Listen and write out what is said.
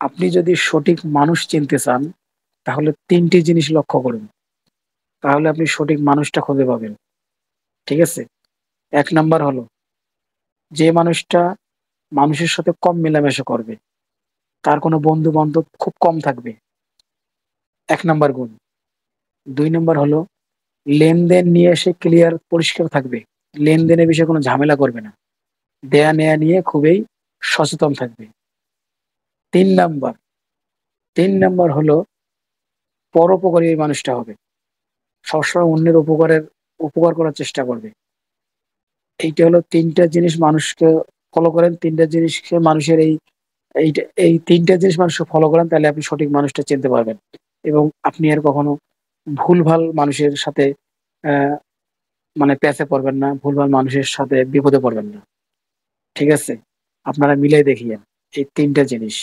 আপনি যদি সঠিক মানুষ চিনতে চান তাহলে ৩টি জিনিস লক্ষ্য করুন। তাহলে আপনি সঠিক মানুষটা খুঁজে পাবেন। ঠিক আছে? ১ নাম্বার হলো যে মানুষটা মানুষের সাথে কম মেলামেশা করবে, তার কোনো বন্ধু-বান্ধব খুব কম থাকবে। ১ নাম্বার গুণ। ২ নাম্বার হলো লেনদেন নিয়ে সে ক্লিয়ার পরিষ্কার থাকবে। লেনদেনের বিষয়ে কোনো ঝামেলা করবে না। দেয়া-নেয়া নিয়ে খুবই সচেতন থাকবে। ৩ নাম্বার ৩ নাম্বার হলো পরোপকারী এই মানুষটা হবে। সবসময় অন্যের উপকার করার চেষ্টা করবে। এইটা হলো ৩ টা জিনিস মানুষকে ফলো করেন। ৩ টা জিনিসকে মানুষের এই ৩ টা জিনিস মানুষকে ফলো করেন তাহলে আপনি সঠিক মানুষটা চিনতে পারবেন। এবং আপনি আর কখনো ভুলভাল মানুষের সাথে অ্যা মানে প্যাচে পড়বেন না। ভুলভাল মানুষের সাথে বিপদে পড়বেন না। ঠিক আছে? আপনারা মিলাই দেখিয়েন এই ৩ টা জিনিস।